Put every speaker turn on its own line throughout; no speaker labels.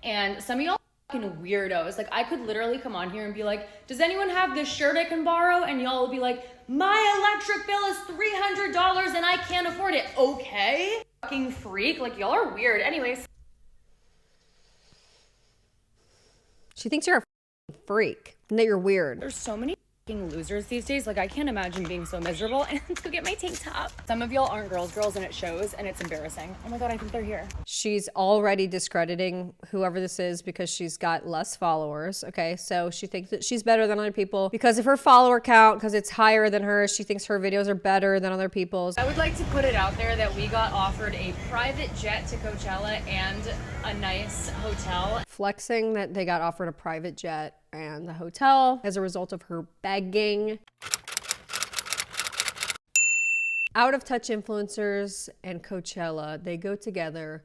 And some of y'all fucking weirdos. Like, I could literally come on here and be like, does anyone have this shirt I can borrow? And y'all will be like, my electric bill is $300 and I can't afford it. Okay. Fucking freak. Like, y'all are weird. Anyways.
She thinks you're a freak and that you're weird.
There's so many losers these days. Like, I can't imagine being so miserable. And let's go get my tank top. Some of y'all aren't girls and it shows, and it's embarrassing. Oh my god, I think they're here.
She's already discrediting whoever this is because she's got less followers. Okay, so she thinks that she's better than other people because of her follower count, because it's higher than hers. She thinks her videos are better than other people's.
I would like to put it out there that we got offered a private jet to Coachella and a nice hotel.
Flexing that they got offered a private jet and the hotel as a result of her begging. Out of touch influencers and Coachella, they go together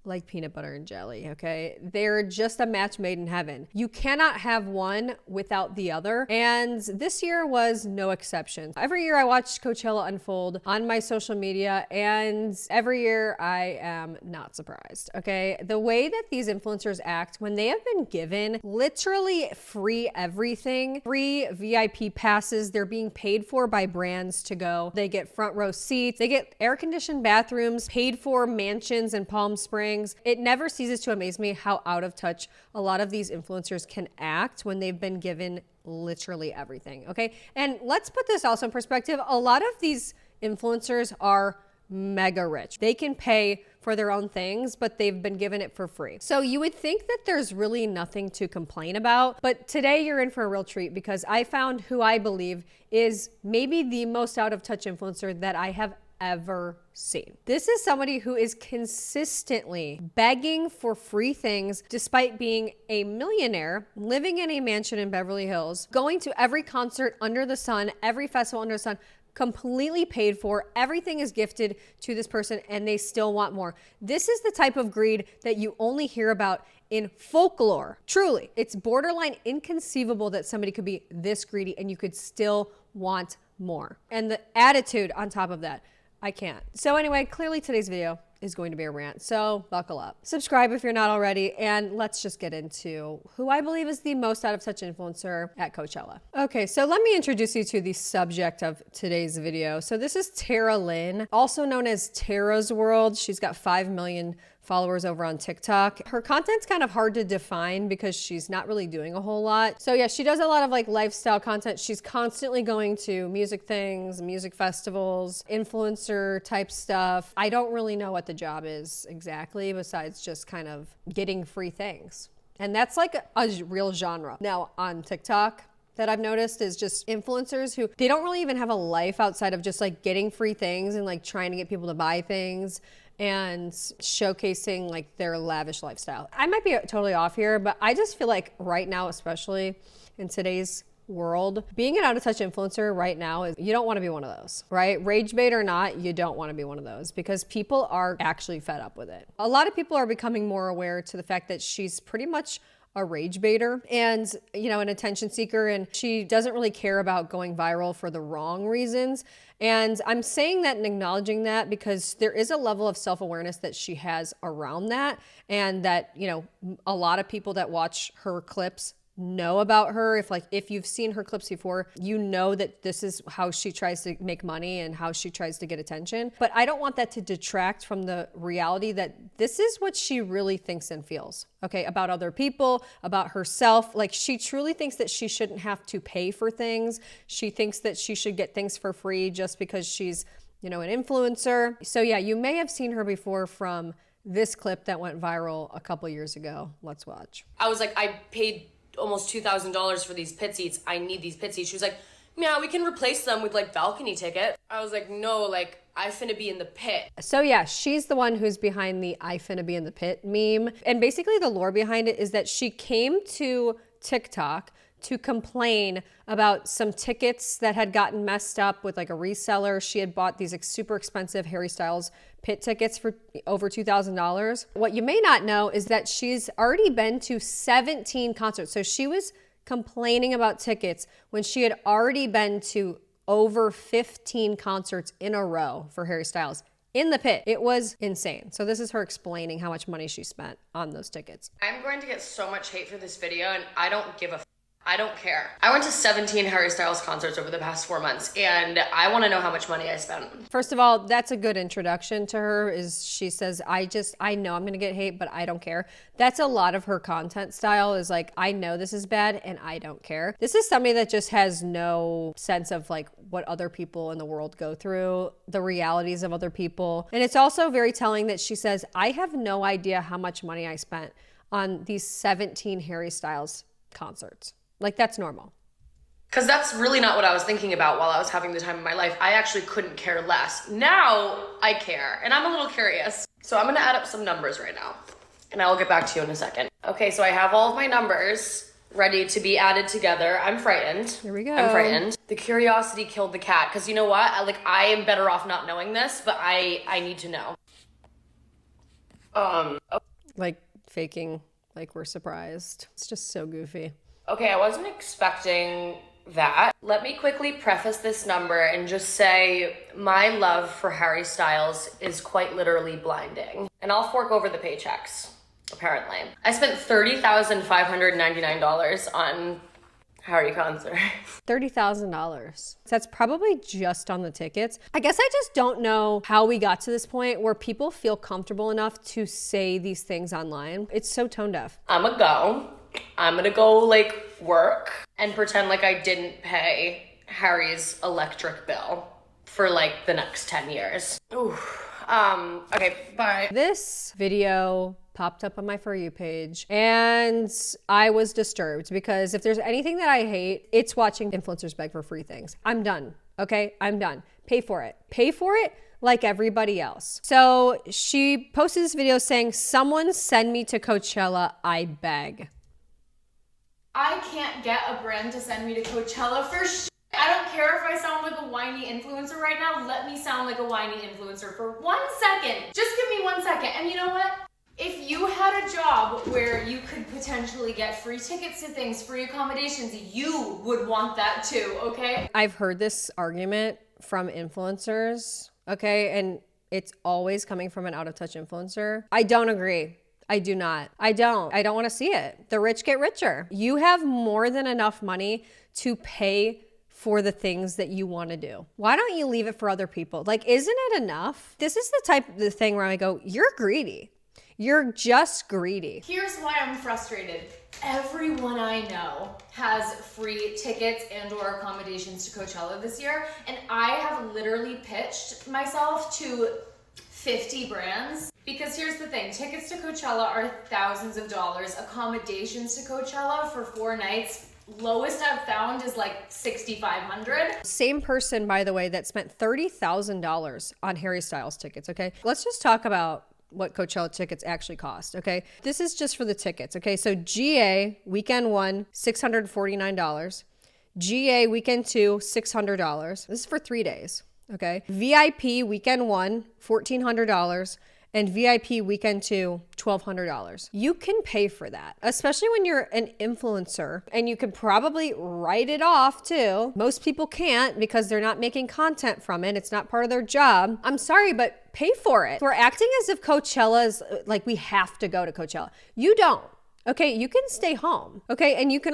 like peanut butter and jelly, okay? They're just a match made in heaven. You cannot have one without the other, and this year was no exception. Every year I watch Coachella unfold on my social media, and every year I am not surprised, okay? The way that these influencers act when they have been given literally free everything, free VIP passes, they're being paid for by brands to go. They get front row seats, they get air-conditioned bathrooms, paid for mansions in Palm Springs. It never ceases to amaze me how out of touch a lot of these influencers can act when they've been given literally everything, okay? And let's put this also in perspective. A lot of these influencers are mega rich. They can pay for their own things, but they've been given it for free. So you would think that there's really nothing to complain about, but today you're in for a real treat because I found who I believe is maybe the most out of touch influencer that I have ever seen. This is somebody who is consistently begging for free things despite being a millionaire, living in a mansion in Beverly Hills, going to every concert under the sun, every festival under the sun, completely paid for. Everything is gifted to this person and they still want more. This is the type of greed that you only hear about in folklore. Truly, it's borderline inconceivable that somebody could be this greedy and you could still want more. And the attitude on top of that, I can't. So anyway, clearly today's video is going to be a rant, so buckle up. Subscribe if you're not already, and let's just get into who I believe is the most out of touch influencer at Coachella. Okay, so let me introduce you to the subject of today's video. So this is Tara Lynn, also known as Tara's World. She's got 5 million followers over on TikTok. Her content's kind of hard to define because she's not really doing a whole lot. So yeah, she does a lot of like lifestyle content. She's constantly going to music things, music festivals, influencer type stuff. I don't really know what the job is exactly besides just kind of getting free things. And that's like a real genre. Now on TikTok, that I've noticed is just influencers who, they don't really even have a life outside of just like getting free things and like trying to get people to buy things and showcasing like their lavish lifestyle. I might be totally off here, but I just feel like right now, especially in today's world, being an out of touch influencer right now is, you don't want to be one of those, right? Rage bait or not, you don't want to be one of those because people are actually fed up with it. A lot of people are becoming more aware to the fact that she's pretty much a rage baiter and, you know, an attention seeker, and she doesn't really care about going viral for the wrong reasons. And I'm saying that and acknowledging that because there is a level of self-awareness that she has around that, and that, you know, a lot of people that watch her clips know about her. If you've seen her clips before, you know that this is how she tries to make money and how she tries to get attention. But I don't want that to detract from the reality that this is what she really thinks and feels, okay, about other people, about herself. Like, she truly thinks that she shouldn't have to pay for things. She thinks that she should get things for free just because she's, you know, an influencer. So yeah, you may have seen her before from this clip that went viral a couple years ago. Let's watch.
I was like, I paid almost $2,000 for these pit seats. I need these pit seats. She was like, yeah, we can replace them with like balcony ticket. I was like, no, like I finna be in the pit.
So yeah, she's the one who's behind the I finna be in the pit meme. And basically the lore behind it is that she came to TikTok to complain about some tickets that had gotten messed up with like a reseller. She had bought these super expensive Harry Styles pit tickets for over $2,000. What you may not know is that she's already been to 17 concerts. So she was complaining about tickets when she had already been to over 15 concerts in a row for Harry Styles in the pit. It was insane. So this is her explaining how much money she spent on those tickets.
I'm going to get so much hate for this video, and I don't give a I don't care. I went to 17 Harry Styles concerts over the past 4 months, and I want to know how much money I spent.
First of all, that's a good introduction to her, is she says, I know I'm gonna get hate, but I don't care. That's a lot of her content style, is like, I know this is bad and I don't care. This is somebody that just has no sense of like what other people in the world go through, the realities of other people. And it's also very telling that she says, I have no idea how much money I spent on these 17 Harry Styles concerts. Like, that's normal.
Because that's really not what I was thinking about while I was having the time of my life. I actually couldn't care less. Now I care, and I'm a little curious. So I'm gonna add up some numbers right now, and I'll get back to you in a second. Okay, so I have all of my numbers ready to be added together. I'm frightened.
Here we go.
I'm frightened. The curiosity killed the cat, because you know what? I am better off not knowing this, but I need to know.
Like faking like we're surprised. It's just so goofy.
Okay, I wasn't expecting that. Let me quickly preface this number and just say my love for Harry Styles is quite literally blinding. And I'll fork over the paychecks, apparently. I spent $30,599 on Harry concert.
$30,000. That's probably just on the tickets. I guess I just don't know how we got to this point where people feel comfortable enough to say these things online. It's so tone deaf.
I'm gonna go like work and pretend like I didn't pay Harry's electric bill for like the next 10 years. Ooh. Okay, bye.
This video popped up on my For You page and I was disturbed because if there's anything that I hate, it's watching influencers beg for free things. I'm done, okay? I'm done. Pay for it. Pay for it like everybody else. So she posted this video saying, someone send me to Coachella, I beg.
I can't get a brand to send me to Coachella for shit. I don't care if I sound like a whiny influencer right now. Let me sound like a whiny influencer for 1 second. Just give me 1 second. And you know what? If you had a job where you could potentially get free tickets to things, free accommodations, you would want that too, okay?
I've heard this argument from influencers, okay? And it's always coming from an out-of-touch influencer. I don't agree. I do not. I don't want to see it. The rich get richer. You have more than enough money to pay for the things that you want to do. Why don't you leave it for other people? Like, isn't it enough? This is the type of thing where I go, you're greedy. You're just greedy.
Here's why I'm frustrated. Everyone I know has free tickets and or accommodations to Coachella this year, and I have literally pitched myself to 50 brands. Because here's the thing, tickets to Coachella are thousands of dollars. Accommodations to Coachella for 4 nights, lowest I've found is like $6,500.
Same person, by the way, that spent $30,000 on Harry Styles tickets, okay? Let's just talk about what Coachella tickets actually cost, okay? This is just for the tickets, okay? So GA, weekend 1, $649. GA, weekend 2, $600. This is for 3 days, okay? VIP, weekend 1, $1,400. And VIP weekend 2, $1,200. You can pay for that, especially when you're an influencer, and you can probably write it off too. Most people can't because they're not making content from it. It's not part of their job. I'm sorry, but pay for it. We're acting as if Coachella is like we have to go to Coachella. You don't. Okay, you can stay home, okay? And you can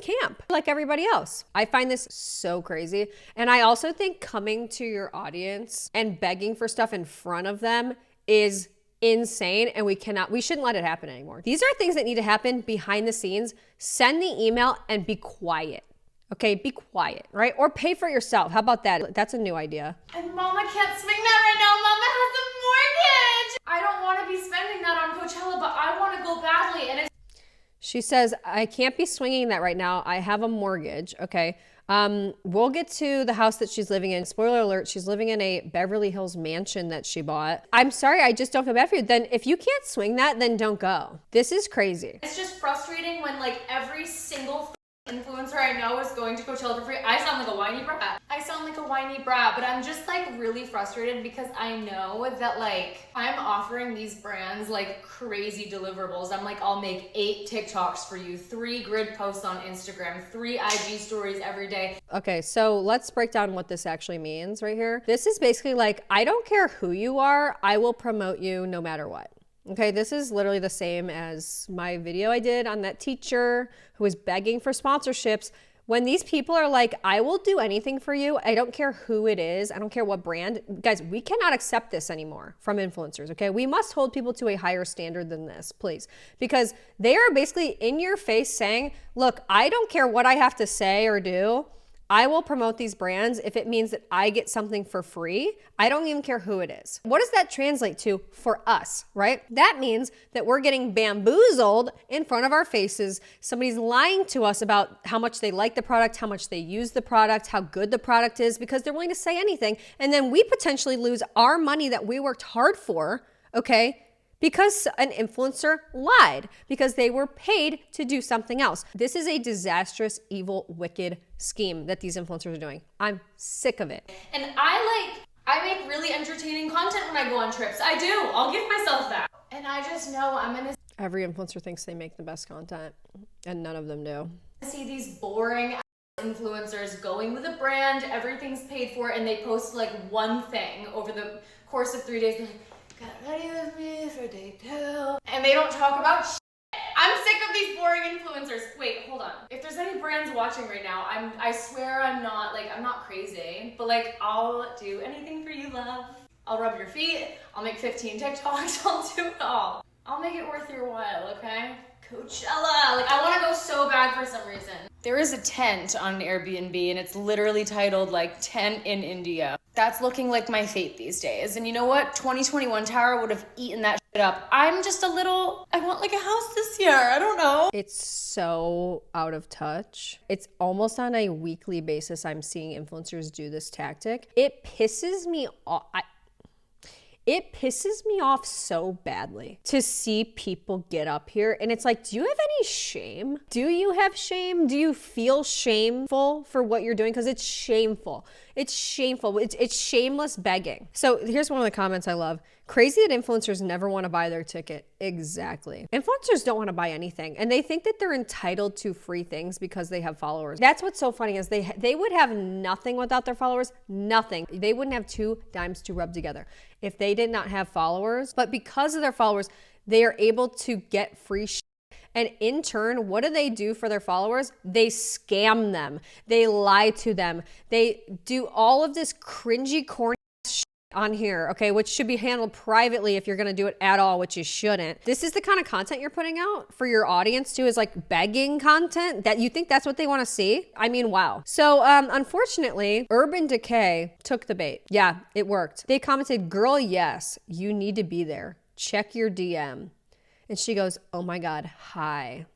camp like everybody else. I find this so crazy. And I also think coming to your audience and begging for stuff in front of them is insane, and we shouldn't let it happen anymore. These are things that need to happen behind the scenes. Send the email and be quiet, okay? Be quiet, right? Or pay for it yourself. How about that? That's a new idea.
And Mama can't swing that right now. Mama has a mortgage. I don't want to be spending that on Coachella, but I want to go badly. And
She says, I can't be swinging that right now. I have a mortgage, okay? We'll get to the house that she's living in. Spoiler alert, she's living in a Beverly Hills mansion that she bought. I'm sorry, I just don't feel bad for you. Then if you can't swing that, then don't go. This is crazy.
it's just frustrating when like every single Influencer I know is going to Coachella for free. I sound like a whiny brat. But I'm just like really frustrated because I know that like I'm offering these brands like crazy deliverables. I'm like, I'll make 8 TikToks for you, 3 grid posts on Instagram, 3 IG stories every day.
Okay, so let's break down what this actually means right here. This is basically like, I don't care who you are, I will promote you no matter what. Okay, this is literally the same as my video I did on that teacher who was begging for sponsorships. When these people are like, I will do anything for you, I don't care who it is, I don't care what brand. Guys, we cannot accept this anymore from influencers, okay? We must hold people to a higher standard than this, please. Because they are basically in your face saying, look, I don't care what I have to say or do. I will promote these brands if it means that I get something for free. I don't even care who it is. What does that translate to for us, right? That means that we're getting bamboozled in front of our faces. Somebody's lying to us about how much they like the product, how much they use the product, how good the product is, because they're willing to say anything. And then we potentially lose our money that we worked hard for, okay? Because an influencer lied, because they were paid to do something else. This is a disastrous, evil, wicked scheme that these influencers are doing. I'm sick of it.
And I make really entertaining content when I go on trips. I do. I'll give myself that. And I just know I'm gonna
Every influencer thinks they make the best content, and none of them do.
see these boring influencers going with a brand, everything's paid for, and they post like one thing over the course of 3 days. They're like, got ready with me for day 2. And they don't talk about shit. I'm sick of these boring influencers. Wait, hold on. If there's any brands watching right now, I swear I'm not crazy, but like I'll do anything for you, love. I'll rub your feet, I'll make 15 TikToks, I'll do it all. I'll make it worth your while, okay? Coachella, like I wanna go so bad for some reason. There is a tent on an Airbnb and it's literally titled like tent in India. That's looking like my fate these days. And you know what? 2021 Tower would have eaten that shit up. I'm just I want like a house this year. I don't know.
It's so out of touch. It's almost on a weekly basis I'm seeing influencers do this tactic. It pisses me off. It pisses me off so badly to see people get up here and it's like, do you have any shame? Do you have shame? Do you feel shameful for what you're doing? Because it's shameful. It's shameful. It's shameless begging. So here's one of the comments I love. Crazy that influencers never want to buy their ticket. Exactly. Influencers don't want to buy anything and they think that they're entitled to free things because they have followers. That's what's so funny is they would have nothing without their followers, nothing. They wouldn't have 2 dimes to rub together if they did not have followers. But because of their followers, they are able to get free shit. And in turn, what do they do for their followers? They scam them. They lie to them. They do all of this cringy, corny shit on here, okay, which should be handled privately if you're gonna do it at all, which you shouldn't. This is the kind of content you're putting out for your audience too, is like begging content that you think that's what they wanna see? I mean, wow. So unfortunately, Urban Decay took the bait. Yeah, it worked. They commented, girl, yes, you need to be there. Check your DM. And she goes, oh my God, hi.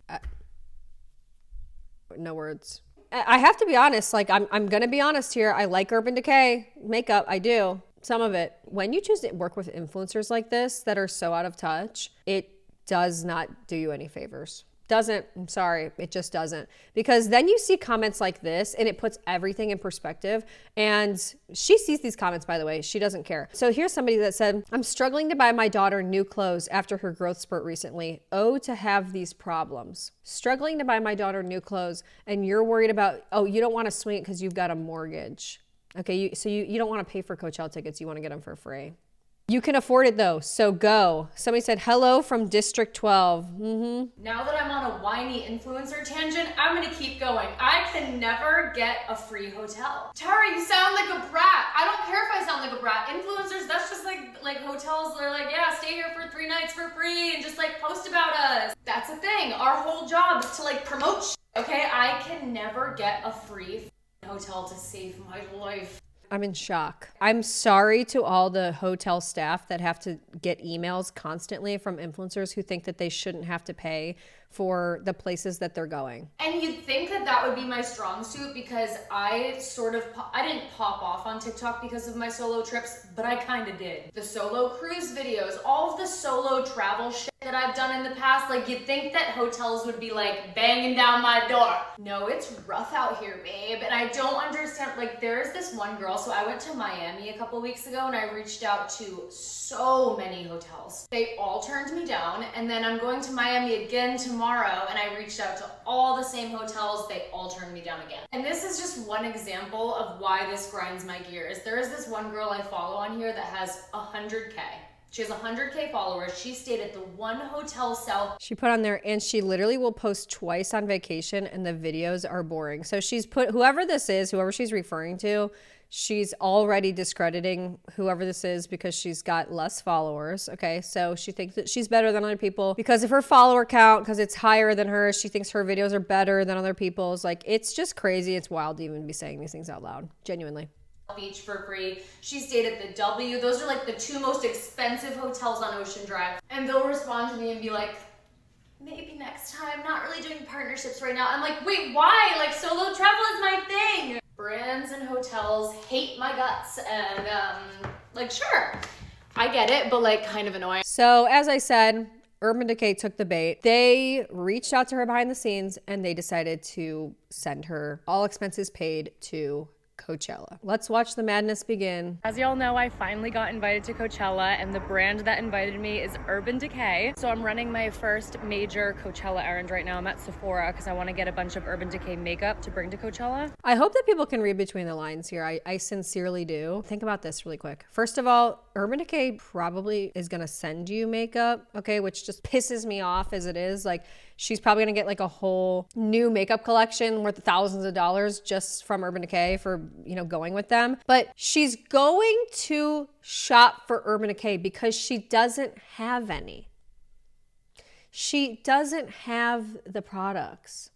No words. I have to be honest, like I'm gonna be honest here. I like Urban Decay makeup, I do. Some of it. When you choose to work with influencers like this that are so out of touch, it does not do you any favors. Doesn't, I'm sorry, it just doesn't. Because then you see comments like this and it puts everything in perspective. And she sees these comments, by the way, she doesn't care. So here's somebody that said, I'm struggling to buy my daughter new clothes after her growth spurt recently. Oh, to have these problems. Struggling to buy my daughter new clothes and you're worried about, oh, you don't want to swing it because you've got a mortgage. Okay, so you don't want to pay for Coachella tickets, you want to get them for free. You can afford it though, so go. Somebody said, hello from District 12.
Now that I'm on a whiny influencer tangent, I'm gonna keep going. I can never get a free hotel. Tara, you sound like a brat. I don't care if I sound like a brat. Influencers, that's just like hotels. They're like, yeah, stay here for 3 nights for free and just like post about us. That's the thing. Our whole job is to like promote shit, okay? I can never get a free hotel to save my life.
I'm in shock. I'm sorry to all the hotel staff that have to get emails constantly from influencers who think that they shouldn't have to pay for the places that they're going.
And you'd think that that would be my strong suit because I didn't pop off on TikTok because of my solo trips, but I kind of did. The solo cruise videos, all of the solo travel shit that I've done in the past, like you'd think that hotels would be like banging down my door. No, it's rough out here, babe. And I don't understand, like there's this one girl, so I went to Miami a couple weeks ago and I reached out to so many hotels. They all turned me down, and then I'm going to Miami again tomorrow and I reached out to all the same hotels. They all turned me down again. And this is just one example of why this grinds my gears. There is this one girl I follow on here that has 100K. She has 100K followers. She stayed at the one hotel south.
She put on there, and she literally will post twice on vacation and the videos are boring. So she's put, whoever this is, whoever she's referring to, she's already discrediting whoever this is because she's got less followers. Okay, so she thinks that she's better than other people because of her follower count, because it's higher than hers. She thinks her videos are better than other people's. Like, it's just crazy. It's wild to even be saying these things out loud. Genuinely.
Beach for free. She stayed at the W. Those are like the two most expensive hotels on Ocean Drive. And they'll respond to me and be like, maybe next time, not really doing partnerships right now. I'm like, wait, why? Like solo travel is my thing. Brands and hotels hate my guts, and like sure, I get it, but like kind of annoying.
So as I said, Urban Decay took the bait. They reached out to her behind the scenes and they decided to send her all expenses paid to Coachella. Let's watch the madness begin.
As y'all know, I finally got invited to Coachella, and the brand that invited me is Urban Decay. So I'm running my first major Coachella errand right now. I'm at Sephora because I want to get a bunch of Urban Decay makeup to bring to Coachella.
I hope that people can read between the lines here. I sincerely do. Think about this really quick. First of all, Urban Decay probably is going to send you makeup, okay, which just pisses me off as it is. Like, she's probably going to get like a whole new makeup collection worth thousands of dollars just from Urban Decay for, you know, going with them. But she's going to shop for Urban Decay because she doesn't have any. She doesn't have the products,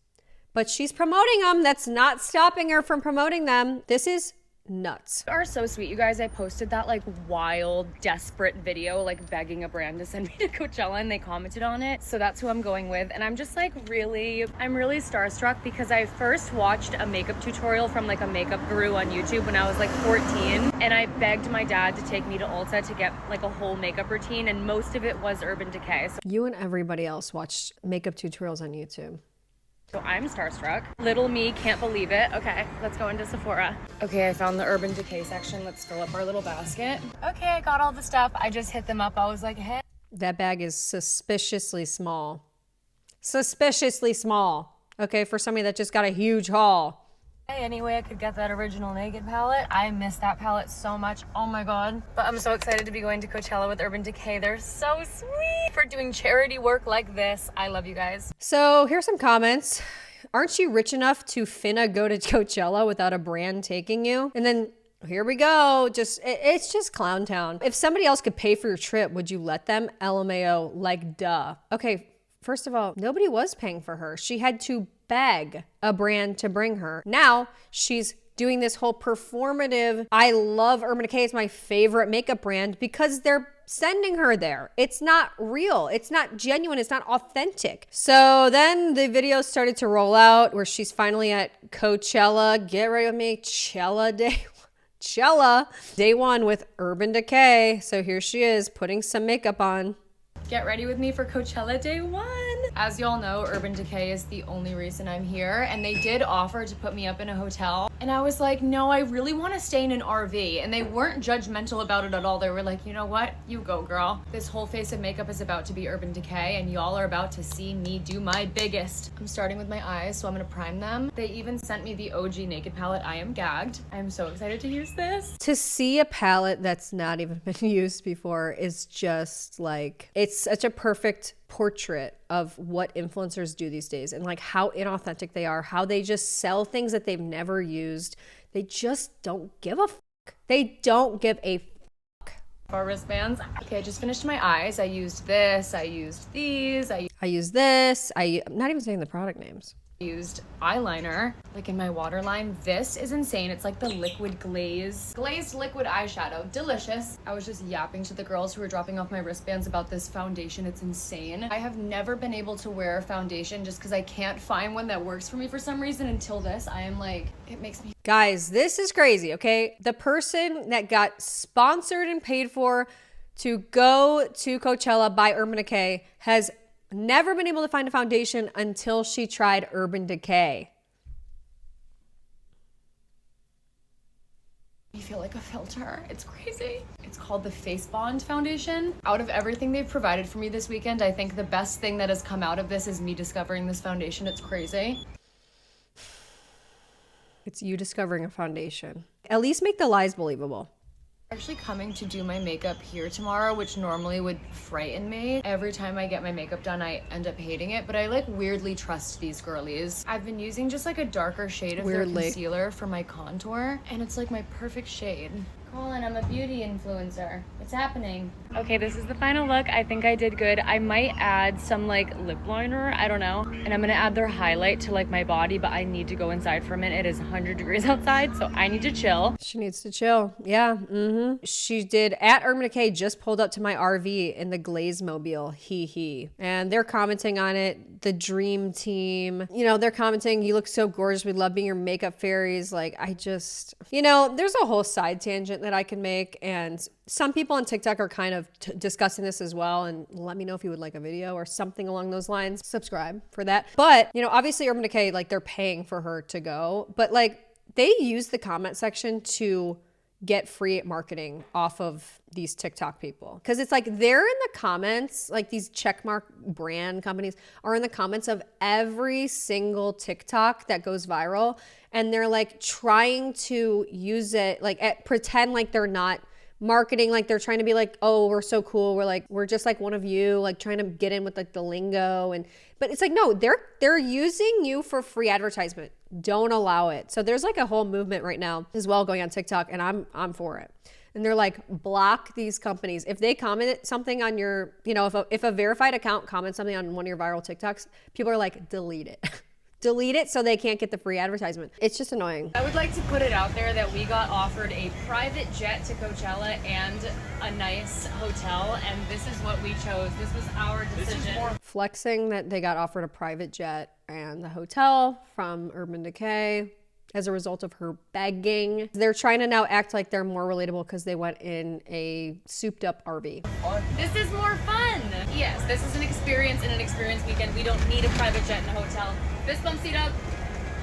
but she's promoting them. That's not stopping her from promoting them. This is nuts.
You are so sweet, you guys. I posted that like wild, desperate video, like begging a brand to send me to Coachella, and they commented on it. So that's who I'm going with. And I'm just like I'm really starstruck because I first watched a makeup tutorial from like a makeup guru on YouTube when I was like 14. And I begged my dad to take me to Ulta to get like a whole makeup routine. And most of it was Urban Decay.
You and everybody else watched makeup tutorials on YouTube.
So I'm starstruck. Little me can't believe it. Okay, let's go into Sephora. Okay, I found the Urban Decay section. Let's fill up our little basket. Okay, I got all the stuff. I just hit them up. I was like, hey.
That bag is suspiciously small. Suspiciously small. Okay, for somebody that just got a huge haul.
Hey, anyway, I could get that original Naked palette. I miss that palette so much. Oh my God. But I'm so excited to be going to Coachella with Urban Decay. They're so sweet for doing charity work like this. I love you guys.
So here's some comments. Aren't you rich enough to finna go to Coachella without a brand taking you? And then here we go. It's just clown town. If somebody else could pay for your trip, would you let them? LMAO, like duh. Okay, first of all, nobody was paying for her. She had to beg a brand to bring her. Now she's doing this whole performative, I love Urban Decay, it's my favorite makeup brand, because they're sending her there. It's not real. It's not genuine. It's not authentic. So then the videos started to roll out where she's finally at Coachella. Get ready with me. Coachella day one with Urban Decay. So here she is putting some makeup on.
Get ready with me for Coachella day one. As y'all know, Urban Decay is the only reason I'm here, and they did offer to put me up in a hotel. And I was like, no, I really want to stay in an RV. And they weren't judgmental about it at all. They were like, you know what? You go, girl. This whole face of makeup is about to be Urban Decay, and y'all are about to see me do my biggest. I'm starting with my eyes, so I'm gonna prime them. They even sent me the OG Naked palette. I am gagged. I am so excited to use this.
To see a palette that's not even been used before is just like, it's such a perfect portrait of what influencers do these days and like how inauthentic they are, how they just sell things that they've never used. They just don't give a fuck. They don't give a fuck.
Our wristbands. Okay, I just finished my eyes. I used this, I used these.
I use this. I'm not even saying the product names.
Used eyeliner like in my waterline. This is insane. It's like the liquid glazed liquid eyeshadow. Delicious. I was just yapping to the girls who were dropping off my wristbands about this foundation. It's insane. I have never been able to wear a foundation just because I can't find one that works for me for some reason until this. I am like, it makes me.
Guys, this is crazy, okay? The person that got sponsored and paid for to go to Coachella by Urban Decay has never been able to find a foundation until she tried Urban Decay.
You feel like a filter. It's crazy. It's called the Face Bond Foundation. Out of everything they've provided for me this weekend, I think the best thing that has come out of this is me discovering this foundation. It's crazy.
It's you discovering a foundation. At least make the lies believable.
Actually coming to do my makeup here tomorrow, which normally would frighten me. Every time I get my makeup done, I end up hating it, but I like weirdly trust these girlies. I've been using just like a darker shade of their concealer for my contour, and it's like my perfect shade. Colin, I'm a beauty influencer. What's happening? Okay, this is the final look. I think I did good. I might add some like lip liner, I don't know. And I'm gonna add their highlight to like my body, but I need to go inside for a minute. It is 100 degrees outside, so I need to chill.
She needs to chill. Yeah, She did at Urban Decay, just pulled up to my RV in the Glaze Mobile, hee. And they're commenting on it, the dream team. You know, they're commenting, you look so gorgeous. We love being your makeup fairies. Like, I just, you know, there's a whole side tangent that I can make, and some people on TikTok are kind of discussing this as well, and let me know if you would like a video or something along those lines. Subscribe for that. But, you know, obviously Urban Decay, like, they're paying for her to go, but like they use the comment section to get free marketing off of these TikTok people. Because it's like they're in the comments, like these checkmark brand companies are in the comments of every single TikTok that goes viral. And they're like trying to use it, like pretend like they're not marketing, like they're trying to be like, oh, we're so cool. We're just like one of you, like trying to get in with like the lingo. But it's like, no, they're using you for free advertisement. Don't allow it. So there's like a whole movement right now as well going on TikTok, and I'm for it. And they're like, block these companies. If they comment something on your, you know, if a verified account comments something on one of your viral TikToks, people are like, delete it. Delete it so they can't get the free advertisement. It's just annoying.
I would like to put it out there that we got offered a private jet to Coachella and a nice hotel, and this is what we chose. This was our decision.
Flexing that they got offered a private jet and the hotel from Urban Decay as a result of her begging. They're trying to now act like they're more relatable because they went in a souped up RV.
This is more fun. Yes, this is an experience and an experience weekend. We don't need a private jet and a hotel. Fist bump, seat up.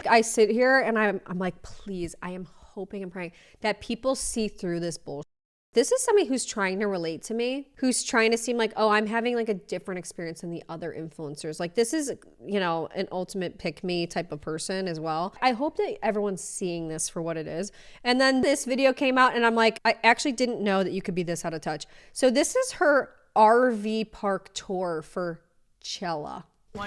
I sit here and I'm like, please, I am hoping and praying that people see through this bullshit. This is somebody who's trying to relate to me, who's trying to seem like, oh, I'm having like a different experience than the other influencers. Like this is, you know, an ultimate pick me type of person as well. I hope that everyone's seeing this for what it is. And then this video came out and I'm like, I actually didn't know that you could be this out of touch. So this is her RV park tour for Coachella.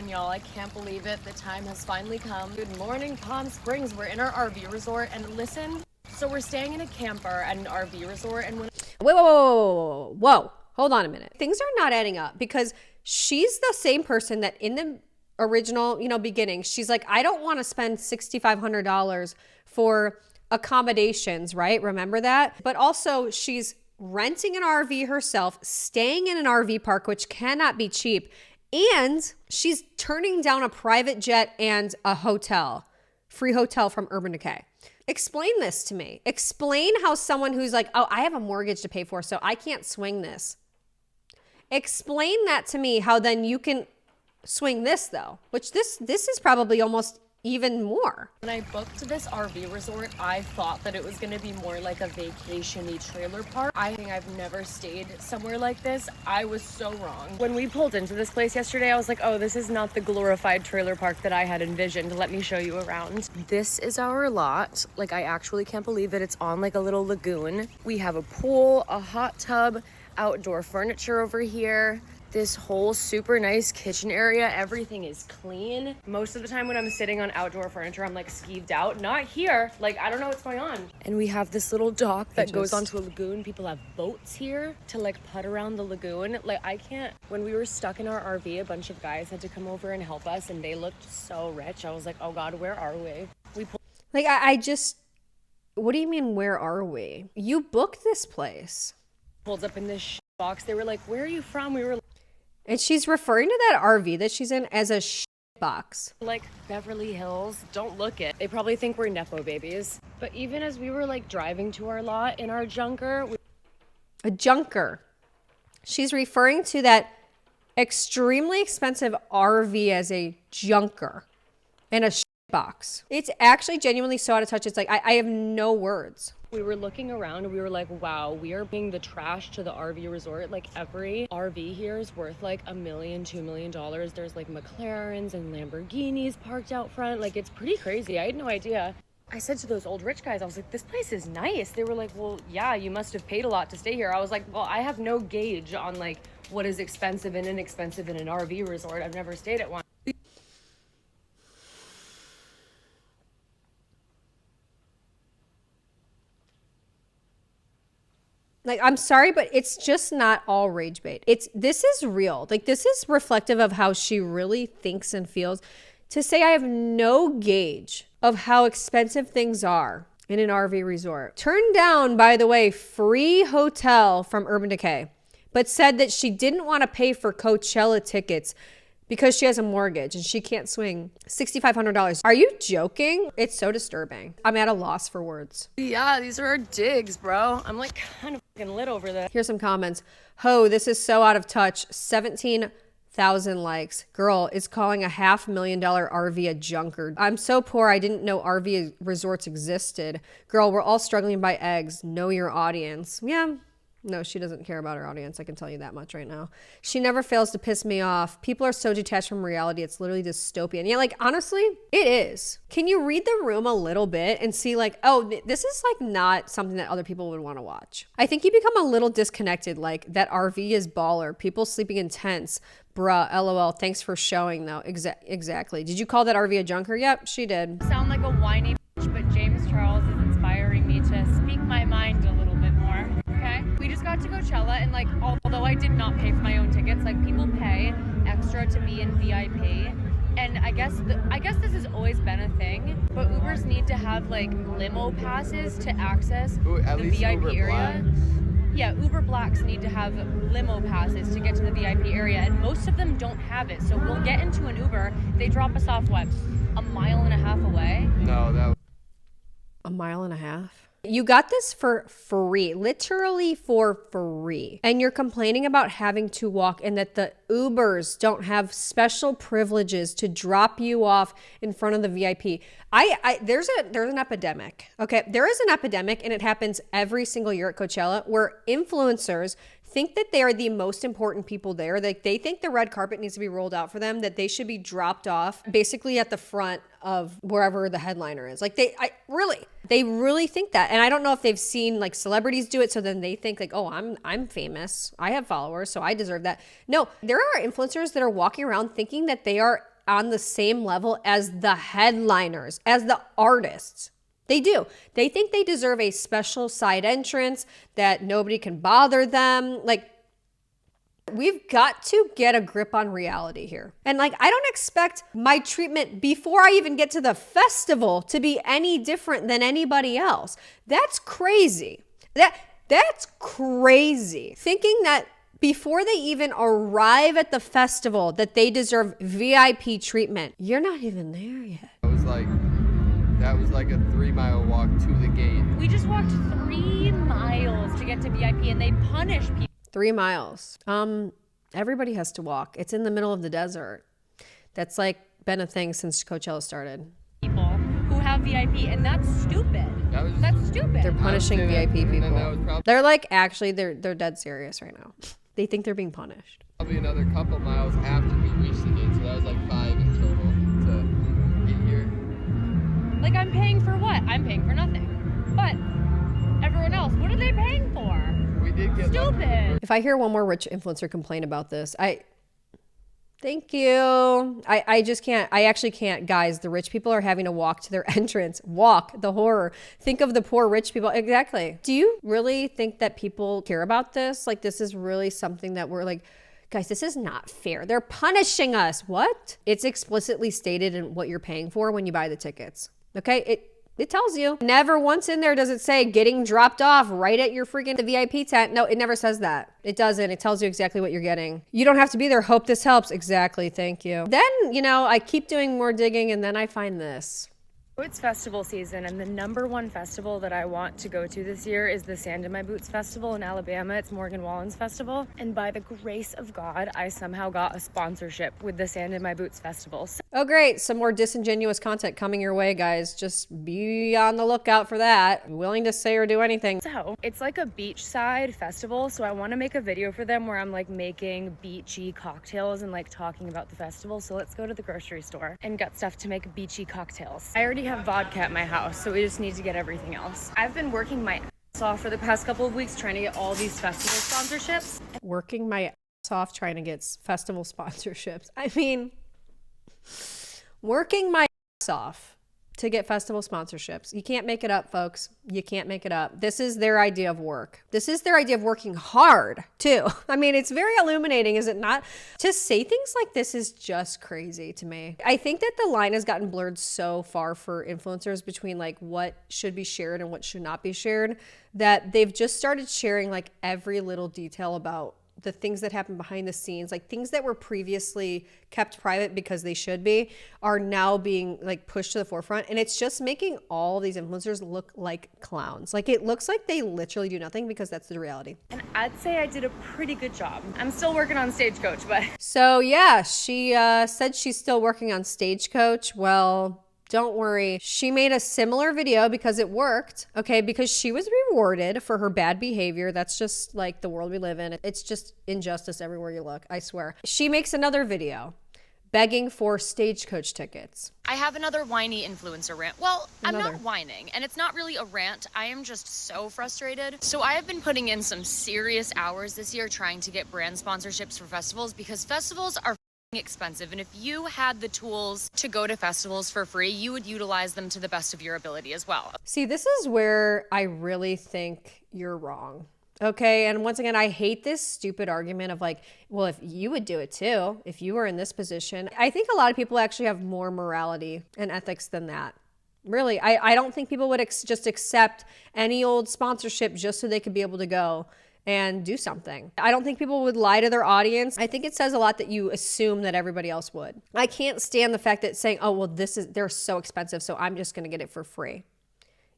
Y'all, I can't believe it. The time has finally come. Good morning, Palm Springs. We're in our RV resort, and listen, so we're staying in a camper at an RV resort, and when
Whoa, hold on a minute. Things are not adding up because she's the same person that in the original, you know, beginning, she's like, I don't want to spend $6,500 for accommodations, right? Remember that? But also she's renting an RV herself, staying in an RV park, which cannot be cheap. And she's turning down a private jet and a hotel, free hotel from Urban Decay. Explain this to me. Explain how someone who's like, oh, I have a mortgage to pay for, so I can't swing this. Explain that to me, how then you can swing this though, which this is probably almost even more.
When I booked this RV resort, I thought that it was gonna be more like a vacation-y trailer park. I think I've never stayed somewhere like this. I was so wrong. When we pulled into this place yesterday, I was like, oh, this is not the glorified trailer park that I had envisioned. Let me show you around. This is our lot. Like, I actually can't believe it. It's on like a little lagoon. We have a pool, a hot tub, outdoor furniture over here.
this whole super nice kitchen area. Everything is clean. Most of the time when I'm sitting on outdoor furniture, I'm like skeeved out. Not here. Like, I don't know what's going on. And we have this little dock that goes onto a lagoon. People have boats here to like putt around the lagoon. Like, I can't. When we were stuck in our RV, a bunch of guys had to come over and help us, and they looked so rich. I was like, oh God, where are we?
Like, what do you mean, where are we? You booked this place.
Pulled up in this box. They were like, where are you from? We were
And she's referring to that RV that she's in as a box.
like, Beverly Hills. Don't look it. They probably think we're Nepo babies. But even as we were like driving to our lot in our junker.
A junker. She's referring to that extremely expensive RV as a junker and a box. It's actually genuinely so out of touch. It's like, I have no words.
We were looking around and we were like, wow, we are paying the trash to the RV resort. Like, every RV here is worth like $1 million, $2 million. There's like McLarens and Lamborghinis parked out front. Like, it's pretty crazy. I had no idea. I said to those old rich guys, I was like, this place is nice. They were like, well, yeah, you must have paid a lot to stay here. I was like, well, I have no gauge on like what is expensive and inexpensive in an RV resort. I've never stayed at one.
Like, I'm sorry, but it's just not all rage bait. This is real. Like, this is reflective of how she really thinks and feels. To say I have no gauge of how expensive things are in an RV resort. Turned down, by the way, free hotel from Urban Decay, but said that she didn't want to pay for Coachella tickets because she has a mortgage and she can't swing $6,500. Are you joking? It's so disturbing. I'm at a loss for words.
Yeah, these are our digs, bro. I'm like kind of fucking lit over this.
Here's some comments. Ho, this is so out of touch. 17,000 likes. Girl is calling a $500,000 RV a junker. I'm so poor I didn't know RV resorts existed. Girl, we're all struggling to buy eggs. Know your audience. Yeah. No, she doesn't care about her audience. I can tell you that much right now. She never fails to piss me off. People are so detached from reality. It's literally dystopian. Yeah, like, honestly, it is. Can you read the room a little bit and see like, oh, this is like not something that other people would want to watch. I think you become a little disconnected. Like, that RV is baller. People sleeping in tents. Bruh, LOL. Thanks for showing though. Exactly. Did you call that RV a junker? Yep, she did.
Sound like a whiny bitch, but James Charles is inspiring me to speak my mind a little bit more. Okay, we just got to Coachella, and like, although I did not pay for my own tickets, like, people pay extra to be in VIP, and I guess this has always been a thing, but Ubers need to have like limo passes to access the VIP area. Yeah, Uber Blacks need to have limo passes to get to the VIP area, and most of them don't have it. So we'll get into an Uber, they drop us off, what, 1.5 miles away?
No, that was
1.5 miles? You got this for free, literally for free. And you're complaining about having to walk and that the Ubers don't have special privileges to drop you off in front of the VIP. There's an epidemic, okay? There is an epidemic, and it happens every single year at Coachella, where influencers think that they are the most important people there. Like, they think the red carpet needs to be rolled out for them, that they should be dropped off basically at the front of wherever the headliner is. Like, they really think that. And I don't know if they've seen like celebrities do it, so then they think like, oh, I'm famous, I have followers, so I deserve that. No, there are influencers that are walking around thinking that they are on the same level as the headliners, as the artists. They do. They think they deserve a special side entrance, that nobody can bother them. Like, we've got to get a grip on reality here. And like, I don't expect my treatment before I even get to the festival to be any different than anybody else. That's crazy. That's crazy. Thinking that before they even arrive at the festival that they deserve VIP treatment. You're not even there yet.
that was like a 3-mile walk to the gate.
We just walked 3 miles to get to VIP, and they punish people.
3 miles. Everybody has to walk. It's in the middle of the desert. That's like been a thing since Coachella started.
People who have VIP, and that's stupid. That's stupid.
They're punishing VIP
And then that
people.
was probably,
They're like, actually, they're dead serious right now. They think they're being punished.
probably another couple miles after we reached the gate, so that was like 5 in total to get here.
Like, I'm paying for what? I'm paying for nothing. But everyone else, what are they paying for?
we did get lucky.
Stupid.
If I hear one more rich influencer complain about this, thank you. I just can't. I actually can't. Guys, the rich people are having to walk to their entrance. Walk, the horror. Think of the poor rich people. Exactly. Do you really think that people care about this? Like, this is really something that we're like, guys, this is not fair. They're punishing us. What? It's explicitly stated in what you're paying for when you buy the tickets. Okay? It tells you. Never once in there does it say getting dropped off right at your freaking the VIP tent. No, it never says that. It doesn't. It tells you exactly what you're getting. You don't have to be there. Hope this helps. Exactly. Thank you. Then, I keep doing more digging and then I find this.
It's festival season, and the #1 festival that I want to go to this year is the Sand in My Boots Festival in Alabama. It's Morgan Wallen's festival, and by the grace of God, I somehow got a sponsorship with the Sand in My Boots Festival.
Oh, great. Some more disingenuous content coming your way, guys. Just be on the lookout for that. I'm willing to say or do anything.
So it's like a beachside festival, so I want to make a video for them where I'm like making beachy cocktails and like talking about the festival. So let's go to the grocery store and get stuff to make beachy cocktails. I already have vodka at my house, so we just need to get everything else. I've been working my ass off for the past couple of weeks trying to get all these festival sponsorships.
Working my ass off trying to get festival sponsorships. I mean, working my ass off to get festival sponsorships. You can't make it up, folks. You can't make it up. This is their idea of work. This is their idea of working hard, too. I mean, it's very illuminating, is it not? To say things like this is just crazy to me. I think that the line has gotten blurred so far for influencers between like what should be shared and what should not be shared that they've just started sharing like every little detail about the things that happen behind the scenes, like things that were previously kept private because they should be, are now being like pushed to the forefront. And it's just making all these influencers look like clowns. Like it looks like they literally do nothing because that's the reality.
And I'd say I did a pretty good job. I'm still working on Stagecoach, but...
So yeah, she said she's still working on Stagecoach. Well, don't worry. She made a similar video because it worked, okay? Because she was rewarded for her bad behavior. That's just like the world we live in. It's just injustice everywhere you look, I swear. She makes another video begging for Stagecoach tickets.
I have another whiny influencer rant. Well, I'm
Another.
not whining, and it's not really a rant. I am just so frustrated. So I have been putting in some serious hours this year trying to get brand sponsorships for festivals because festivals are expensive, and if you had the tools to go to festivals for free, you would utilize them to the best of your ability as well.
See, this is where I really think you're wrong. Okay, and once again, I hate this stupid argument of like, well, if you would do it too, if you were in this position. I think a lot of people actually have more morality and ethics than that. Really, I don't think people would just accept any old sponsorship just so they could be able to go and do something. I don't think people would lie to their audience. I think it says a lot that you assume that everybody else would. I can't stand the fact that saying, oh, well, they're so expensive, so I'm just gonna get it for free.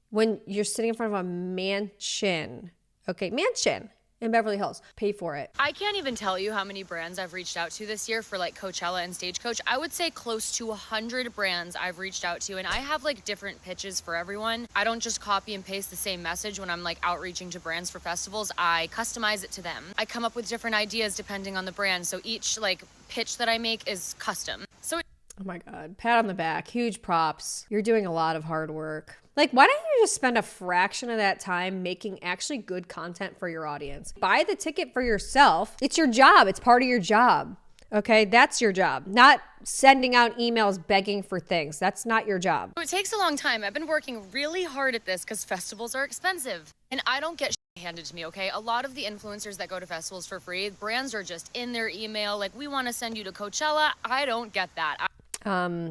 When you're sitting in front of a mansion, okay, mansion in Beverly Hills, pay for it.
I can't even tell you how many brands I've reached out to this year for like Coachella and Stagecoach. I would say close to 100 brands I've reached out to, and I have like different pitches for everyone. I don't just copy and paste the same message when I'm like outreaching to brands for festivals. I customize it to them. I come up with different ideas depending on the brand, so each like pitch that I make is custom. So
Oh my God, pat on the back, huge props. You're doing a lot of hard work. Like, why don't you just spend a fraction of that time making actually good content for your audience? Buy the ticket for yourself. It's your job. It's part of your job. Okay, that's your job. Not sending out emails begging for things. That's not your job.
it takes a long time. I've been working really hard at this because festivals are expensive, and I don't get handed to me, okay? A lot of the influencers that go to festivals for free, brands are just in their email like, we want to send you to Coachella. I don't get that.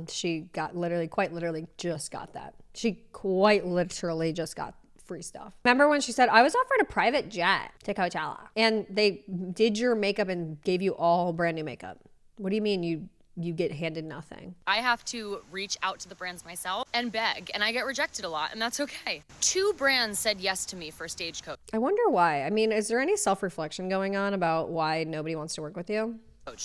She quite literally just got that. She quite literally just got free stuff. Remember when she said, I was offered a private jet to Coachella and they did your makeup and gave you all brand new makeup? What do you mean you get handed nothing?
I have to reach out to the brands myself and beg, and I get rejected a lot, and that's okay. 2 brands said yes to me for Stagecoach.
I wonder why. I mean, is there any self-reflection going on about why nobody wants to work with you?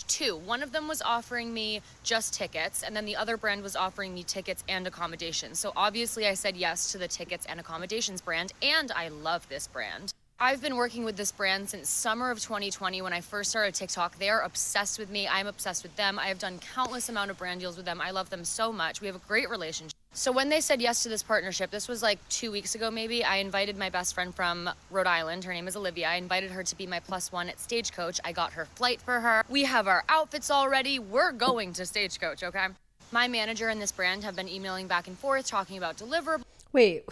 2. One of them was offering me just tickets, and then the other brand was offering me tickets and accommodations. So obviously I said yes to the tickets and accommodations brand, and I love this brand. I've been working with this brand since summer of 2020 when I first started TikTok. They are obsessed with me. I'm obsessed with them. I have done countless amount of brand deals with them. I love them so much. We have a great relationship.
So when they said yes to this partnership, this was like 2 weeks ago maybe, I invited my best friend from Rhode Island. Her name is Olivia. I invited her to be my +1 at Stagecoach. I got her flight for her. We have our outfits all ready. We're going to Stagecoach, okay? My manager and this brand have been emailing back and forth talking about deliverables.
Wait,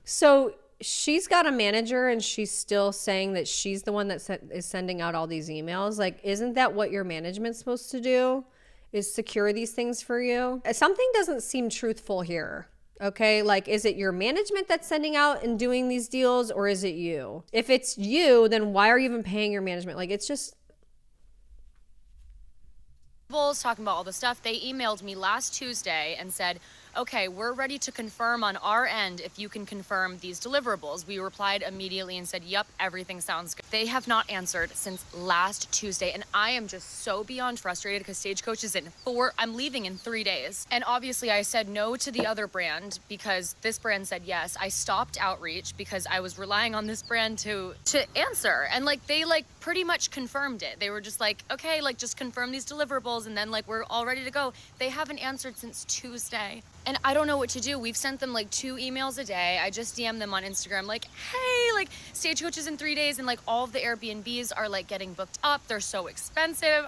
so she's got a manager and she's still saying that she's the one that is sending out all these emails? Like, isn't that what your management's supposed to do? Is secure these things for you? Something doesn't seem truthful here. Okay, like, is it your management that's sending out and doing these deals, or is it you? If it's you, then why are you even paying your management? Like, it's just
talking about all the stuff. They emailed me last Tuesday and said, okay, we're ready to confirm on our end if you can confirm these deliverables. We replied immediately and said, yep, everything sounds good. They have not answered since last Tuesday, and I am just so beyond frustrated because Stagecoach is I'm leaving in 3 days. And obviously I said no to the other brand because this brand said yes. I stopped outreach because I was relying on this brand to answer. And like, they like pretty much confirmed it. They were just like, okay, like just confirm these deliverables and then like we're all ready to go. They haven't answered since Tuesday. And I don't know what to do. We've sent them like 2 emails a day. I just DM'd them on Instagram like, hey, like Stagecoach is in 3 days, and like all of the Airbnbs are like getting booked up. They're so expensive.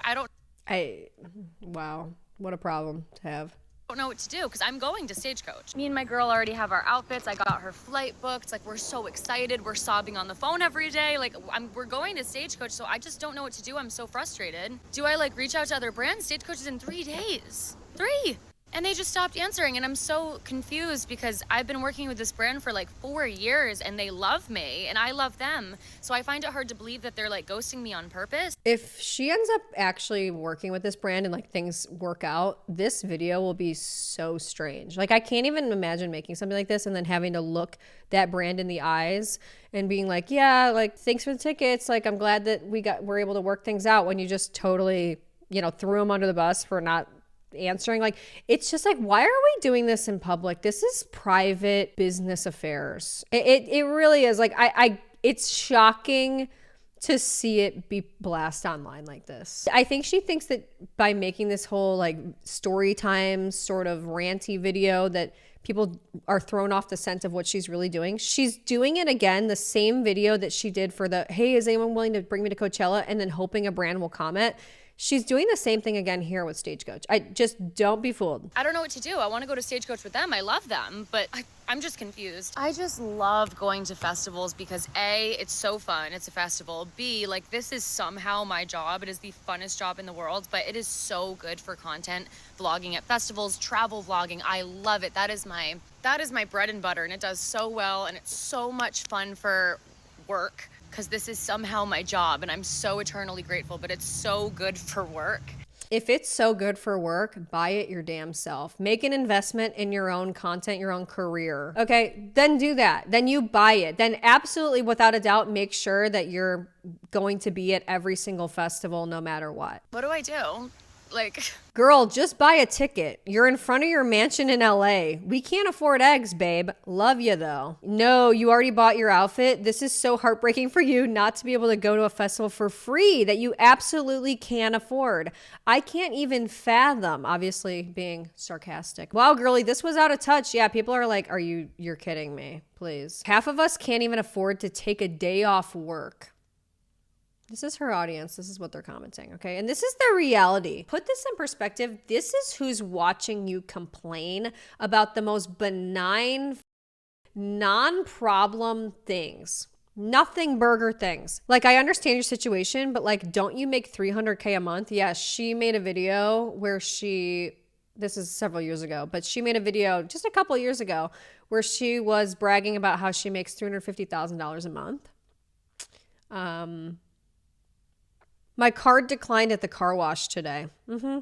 Wow, what a problem to have.
Don't know what to do because I'm going to Stagecoach. Me and my girl already have our outfits. I got her flight booked. Like, we're so excited. We're sobbing on the phone every day. Like, we're going to Stagecoach, so I just don't know what to do. I'm so frustrated. Do I like reach out to other brands? Stagecoach is in 3 days. 3. And they just stopped answering, and I'm so confused because I've been working with this brand for like 4 years and they love me and I love them. So I find it hard to believe that they're like ghosting me on purpose.
If she ends up actually working with this brand and like things work out, this video will be so strange. Like, I can't even imagine making something like this and then having to look that brand in the eyes and being like, yeah, like, thanks for the tickets. Like, I'm glad that we're able to work things out, when you just totally, threw them under the bus for not answering. Like, it's just like, why are we doing this in public? This is private business affairs. It really is. Like, it's shocking to see it be blasted online like this. I think she thinks that by making this whole like story time sort of ranty video that people are thrown off the scent of what she's really doing. She's doing it again, the same video that she did for the, hey, is anyone willing to bring me to Coachella? And then hoping a brand will comment. She's doing the same thing again here with Stagecoach. I just, don't be fooled.
I don't know what to do. I want to go to Stagecoach with them. I love them, but I'm just confused. I just love going to festivals because A, it's so fun. It's a festival. B, like, this is somehow my job. It is the funnest job in the world, but it is so good for content, vlogging at festivals, travel vlogging. I love it. That is my bread and butter, and it does so well, and it's so much fun for work, because this is somehow my job and I'm so eternally grateful, but it's so good for work.
If it's so good for work, buy it your damn self. Make an investment in your own content, your own career. Okay, then do that. Then you buy it. Then absolutely, without a doubt, make sure that you're going to be at every single festival no matter what.
What do I do? Like,
girl, just buy a ticket. You're in front of your mansion in LA. We can't afford eggs, babe. Love you though. No, you already bought your outfit. This is so heartbreaking for you not to be able to go to a festival for free that you absolutely can't afford. I can't even fathom, obviously being sarcastic. Wow, girly, this was out of touch. Yeah, people are like, you're kidding me, please. Half of us can't even afford to take a day off work. This is her audience. This is what they're commenting, okay? And this is the reality. Put this in perspective. This is who's watching you complain about the most benign, non-problem things. Nothing burger things. Like, I understand your situation, but like, don't you make $300K a month? Yeah, she made a video where this is several years ago, but she made a video just a couple of years ago where she was bragging about how she makes $350,000 a month. My card declined at the car wash today.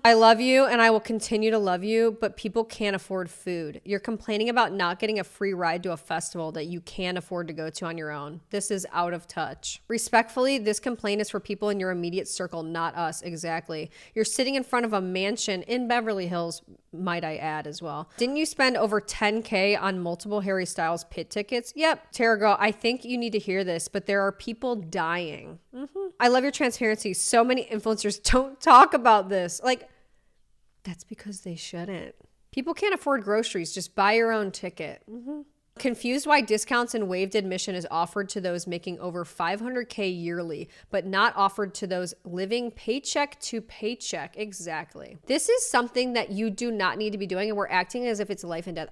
I love you and I will continue to love you, but people can't afford food. You're complaining about not getting a free ride to a festival that you can't afford to go to on your own. This is out of touch. Respectfully, this complaint is for people in your immediate circle, not us. Exactly. You're sitting in front of a mansion in Beverly Hills, might I add as well. Didn't you spend over $10K on multiple Harry Styles pit tickets? Yep, Tara girl, I think you need to hear this, but there are people dying. I love your transparency. So many influencers don't talk about this. Like, that's because they shouldn't. People can't afford groceries. Just buy your own ticket. Confused why discounts and waived admission is offered to those making over $500K yearly, but not offered to those living paycheck to paycheck. Exactly. This is something that you do not need to be doing, and we're acting as if it's life and death.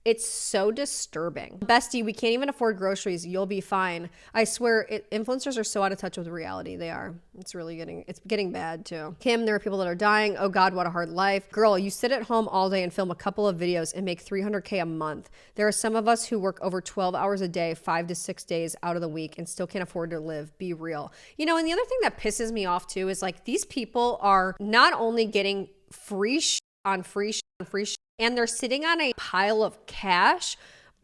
It's so disturbing. Bestie, we can't even afford groceries. You'll be fine. I swear, influencers are so out of touch with reality. They are. It's getting bad too. Kim, there are people that are dying. Oh God, what a hard life. Girl, you sit at home all day and film a couple of videos and make $300K a month. There are some of us who work over 12 hours a day, 5 to 6 days out of the week, and still can't afford to live. Be real. You know, and the other thing that pisses me off too is like these people are not only getting free on free on free and they're sitting on a pile of cash,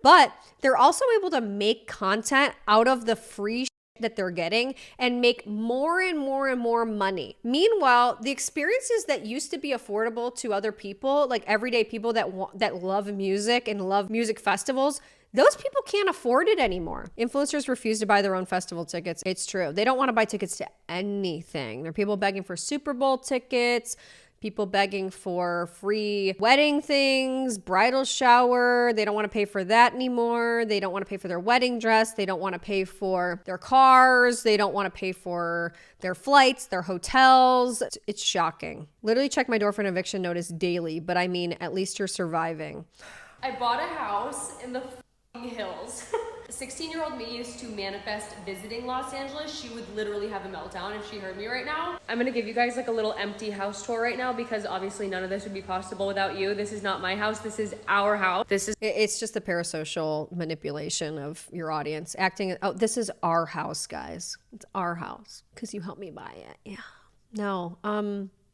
but they're also able to make content out of the free that they're getting and make more and more and more money. Meanwhile, the experiences that used to be affordable to other people, like everyday people that love music and love music festivals, those people can't afford it anymore. Influencers refuse to buy their own festival tickets. It's true. They don't want to buy tickets to anything. There are people begging for Super Bowl tickets, people begging for free wedding things, bridal shower. They don't want to pay for that anymore. They don't want to pay for their wedding dress. They don't want to pay for their cars. They don't want to pay for their flights, their hotels. It's shocking. Literally check my door for an eviction notice daily, but I mean, at least you're surviving.
I bought a house in the hills. 16-year-old me used to manifest visiting Los Angeles. She would literally have a meltdown if she heard me right now. I'm gonna give you guys like a little empty house tour right now because obviously none of this would be possible without you. This is not my house. This is our house.
It's just the parasocial manipulation of your audience acting. Oh, this is our house, guys. It's our house because you helped me buy it. Yeah.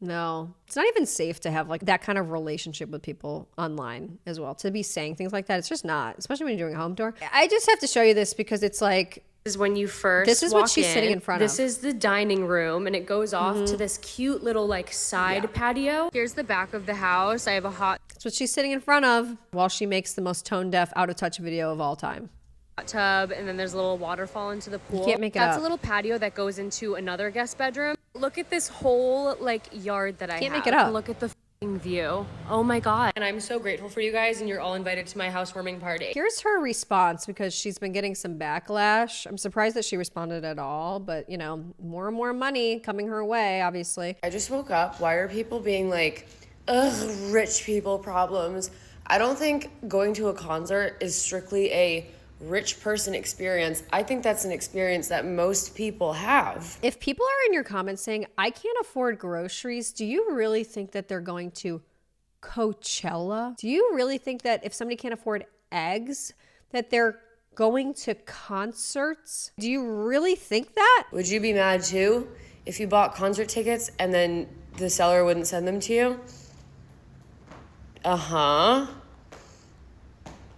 No, it's not even safe to have like that kind of relationship with people online as well. To be saying things like that, it's just not, especially when you're doing a home tour. I just have to show you this because it's like,
This is when you first
this is what she's sitting in front of.
This is the dining room and it goes off to this cute little like side patio. Here's the back of the house. I have a hot
That's what she's sitting in front of while she makes the most tone deaf, out of touch video of all time.
tub, and then there's a little waterfall into the pool.
You can't make it
That's
up.
a little patio that goes into another guest bedroom. Look at this whole like yard that I have.
Can't make it up.
Look at the view. Oh my God. And I'm so grateful for you guys, and you're all invited to my housewarming party.
Here's her response because she's been getting some backlash. I'm surprised that she responded at all, but you know, more and more money coming her way, obviously.
I just woke up. Why are people being like, ugh, rich people problems? I don't think going to a concert is strictly a rich person experience. I think that's an experience that most people have.
If people are in your comments saying, I can't afford groceries, do you really think that they're going to Coachella? Do you really think that if somebody can't afford eggs, that they're going to concerts? Do you really think that?
Would you be mad too if you bought concert tickets and then the seller wouldn't send them to you? Uh-huh.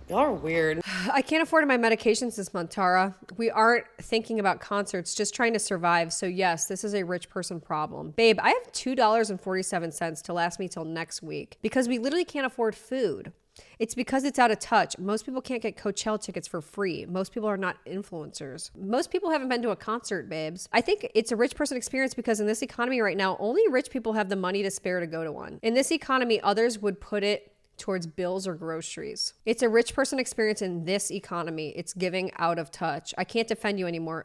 Y'all are weird.
I can't afford my medications this month, Tara. We aren't thinking about concerts, just trying to survive. So yes, this is a rich person problem. Babe, I have $2.47 to last me till next week because we literally can't afford food. It's because it's out of touch. Most people can't get Coachella tickets for free. Most people are not influencers. Most people haven't been to a concert, babes. I think it's a rich person experience because in this economy right now, only rich people have the money to spare to go to one. In this economy, others would put it towards bills or groceries. It's a rich person experience in this economy. It's giving out of touch. I can't defend you anymore.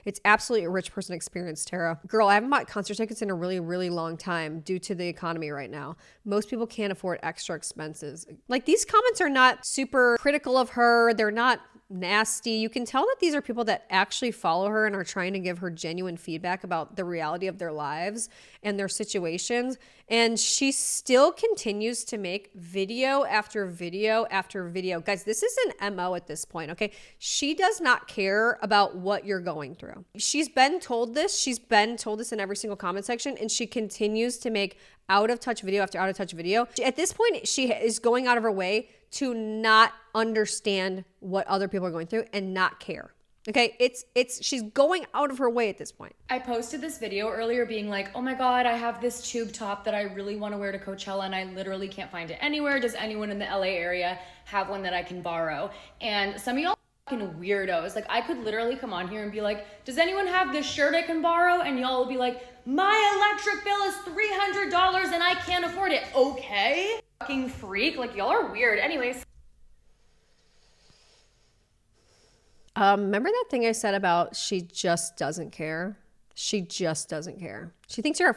It's absolutely a rich person experience, Tara. Girl, I haven't bought concert tickets in a really, really long time due to the economy right now. Most people can't afford extra expenses. Like, these comments are not super critical of her. They're not nasty. You can tell that these are people that actually follow her and are trying to give her genuine feedback about the reality of their lives and their situations. And she still continues to make video after video after video. Guys, this is an MO at this point, okay? She does not care about what you're going through. She's been told this. She's been told this in every single comment section, and she continues to make out of touch video after out of touch video. At this point, she is going out of her way to not understand what other people are going through and not care. Okay, she's going out of her way at this point.
I posted this video earlier being like, oh my God, I have this tube top that I really want to wear to Coachella and I literally can't find it anywhere. Does anyone in the LA area have one that I can borrow? And some of y'all fucking weirdos. Like, I could literally come on here and be like, does anyone have this shirt I can borrow? And y'all will be like, my electric bill is $300 and I can't afford it. Okay. Fucking freak. Like, y'all are weird. Anyways.
Remember that thing I said about she just doesn't care? She just doesn't care. She thinks you're a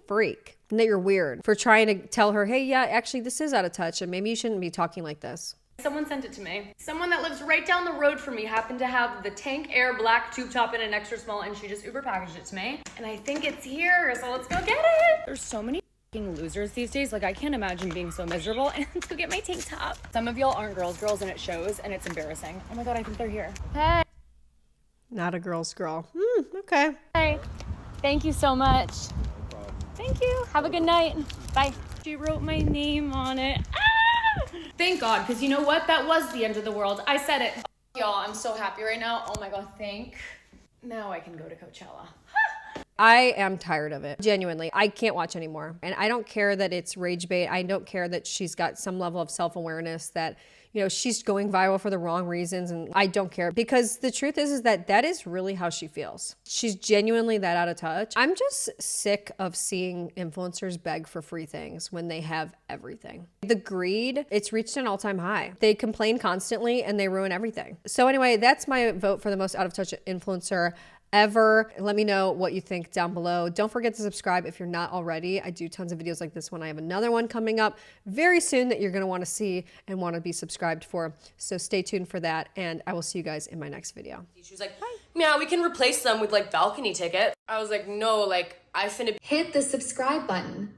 freak and that you're weird for trying to tell her, hey, yeah, actually this is out of touch and maybe you shouldn't be talking like this.
Someone sent it to me. Someone that lives right down the road from me happened to have the Tank Air black tube top in an extra small, and she just Uber packaged it to me. And I think it's here, so let's go get it. There's so many fucking losers these days. Like, I can't imagine being so miserable. And let's go get my tank top. Some of y'all aren't girls, and it shows, and it's embarrassing. Oh my God, I think they're here. Hey.
Not a girl's girl. Okay.
Hey. Thank you so much. Thank you. Have a good night. Bye. She wrote my name on it. Thank God, because you know what? That was the end of the world. I said it. Y'all, I'm so happy right now. Oh my God, now I can go to Coachella.
I am tired of it. Genuinely, I can't watch anymore. And I don't care that it's rage bait. I don't care that she's got some level of self-awareness that, you know, she's going viral for the wrong reasons. And I don't care because the truth is that that is really how she feels. She's genuinely that out of touch. I'm just sick of seeing influencers beg for free things when they have everything. The greed, it's reached an all-time high. They complain constantly and they ruin everything. So anyway, that's my vote for the most out of touch influencer ever. Let me know what you think down below. Don't forget to subscribe if you're not already. I do tons of videos like this one. I have another one coming up very soon that you're going to want to see and want to be subscribed for. So stay tuned for that, and I will see you guys in my next video.
She was like, yeah, we can replace them with like balcony tickets. I was like, no, like I finna
Hit the subscribe button.